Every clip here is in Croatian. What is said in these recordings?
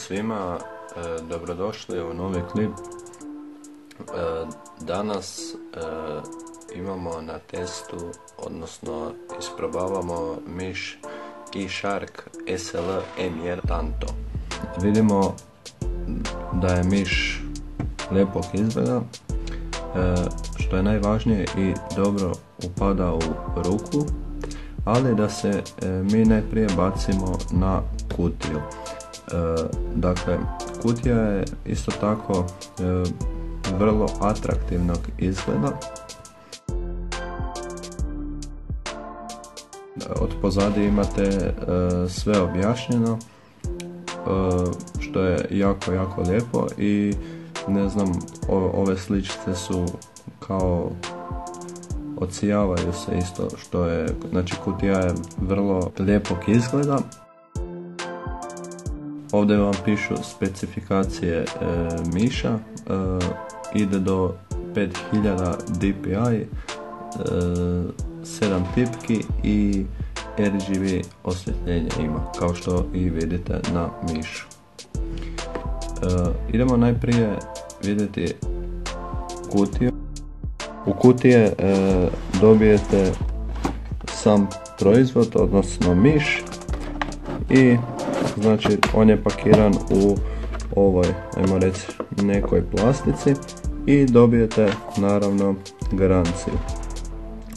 svima, dobrodošli u novi klip. Danas imamo na testu, odnosno isprobavamo miš eShark SL M1 Tanto. Vidimo da je miš lijepog izgleda, što je najvažnije i dobro upada u ruku, ali da se mi najprije bacimo na kutiju. Dakle, kutija je isto tako vrlo atraktivnog izgleda. Od pozadi imate sve objašnjeno, što je jako lijepo i ne znam, ove sličice su kao odsijavaju se isto, što je, znači kutija je vrlo lijepog izgleda. Ovdje vam pišu specifikacije miša, ide do 5000 dpi, 7 tipki i RGB osvjetljenje ima, kao što i vidite na mišu. Idemo najprije vidjeti kutiju. U kutije dobijete sam proizvod, odnosno miš, i znači on je pakiran u ovoj, ajmo reći, nekoj plastici i dobijete naravno garanciju,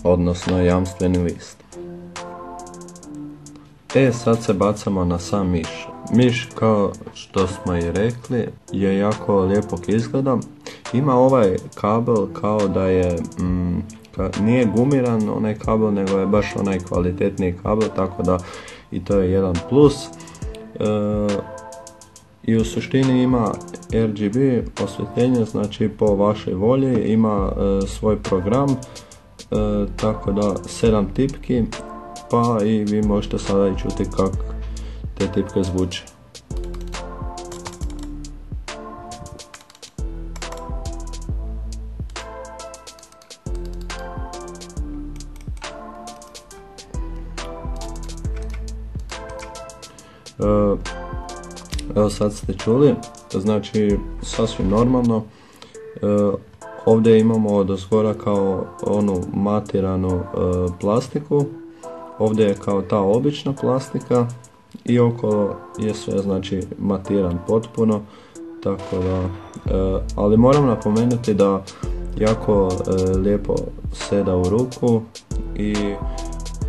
odnosno jamstveni list. Sad se bacamo na sam miš. Miš, kao što smo i rekli, je jako lijepog izgleda. Ima ovaj kabel kao da je, nije gumiran onaj kabel, nego je baš onaj kvalitetniji kabel, tako da i to je jedan plus. I u suštini ima RGB osvjetljenje, znači po vašoj volji, ima svoj program, tako da 7 tipki, pa i vi možete sada i čuti kako te tipke zvuče. Evo sad ste čuli, znači sasvim normalno. Ovdje imamo odozgora kao onu matiranu plastiku, ovdje je kao ta obična plastika i okolo je sve znači matiran potpuno, tako da, ali moram napomenuti da jako lijepo seda u ruku i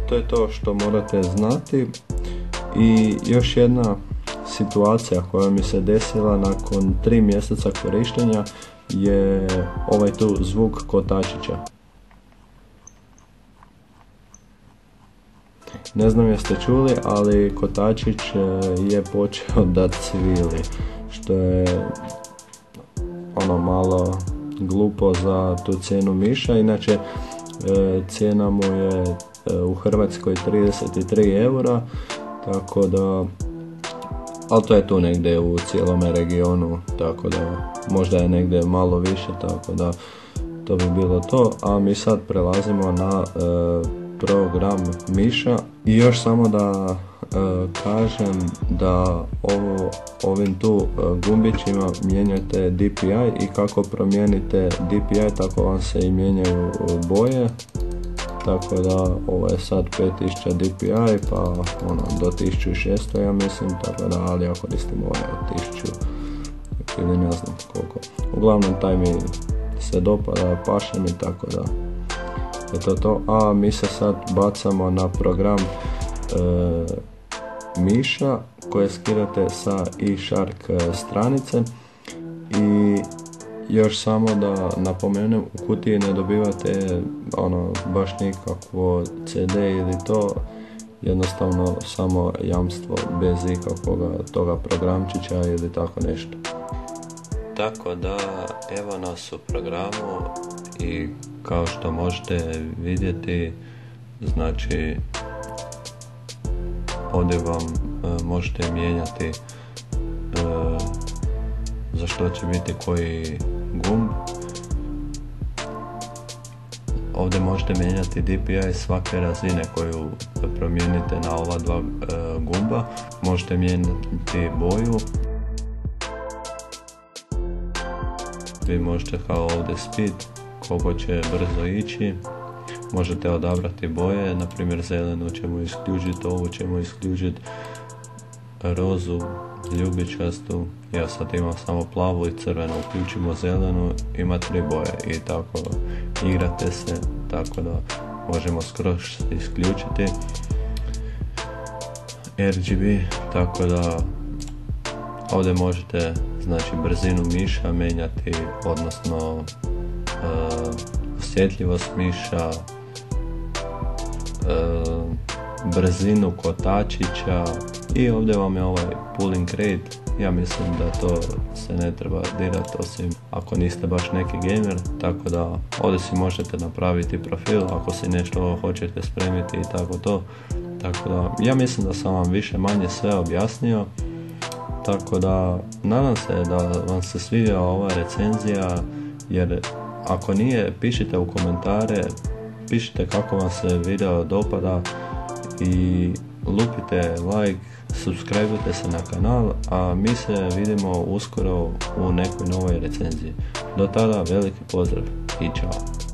to je to što morate znati. I još jedna situacija koja mi se desila nakon 3 mjeseca korištenja je ovaj tu zvuk kotačića. Ne znam jeste čuli, ali kotačić je počeo da cvili, što je ono malo glupo za tu cijenu miša. Inače cijena mu je u Hrvatskoj 33 eura, tako da, ali to je tu negdje u cijelome regionu, tako da možda je negdje malo više, tako da to bi bilo to. A mi sad prelazimo na program miša. I još samo da kažem da ovim tu gumbićima mijenjate DPI i kako promijenite DPI, tako vam se i mijenjaju boje. Tako da ovo je sad 5000 dpi, pa ono do 1600 ja mislim, tako da, ali ja koristim ovaj od 1000 ili ne znam koliko. Uglavnom taj mi se dopada, paše mi, tako da je to. A mi se sad bacamo na program miša koje skidate sa eShark stranice. I još samo da napomenem, u kutiji ne dobivate ono baš nikakvo CD ili to, jednostavno samo jamstvo bez ikakvog toga programčića ili tako nešto. Tako da evo nas u programu i kao što možete vidjeti, znači ovdje vam možete mijenjati za što će biti koji gumb. Ovdje možete mijenjati DPI svake razine koju promijenite na ova dva gumba. Možete mijenjati boju Vi možete kao ovdje speed, koliko će brzo ići. Možete odabrati boje, na primjer zelenu ćemo isključiti, ovu ćemo isključiti, rozu, ljubičastu, ja sad imam samo plavu i crvenu, uključimo zelenu, ima 3 boje i tako igrate se, tako da možemo skroz isključiti RGB, tako da ovdje možete znači brzinu miša mijenjati, odnosno osjetljivost miša, brzinu kotačića i ovdje vam je ovaj pulling rate. Ja mislim da to se ne treba dirati osim ako niste baš neki gamer, tako da ovdje si možete napraviti profil ako si nešto hoćete spremiti i tako to. Tako da ja mislim da sam vam više manje sve objasnio, tako da nadam se da vam se sviđa ova recenzija, jer ako nije, pišite u komentare, pišite kako vam se video dopada i lupite like, subscribe-ujte se na kanal, a mi se vidimo uskoro u nekoj novoj recenziji. Do tada veliki pozdrav i čao!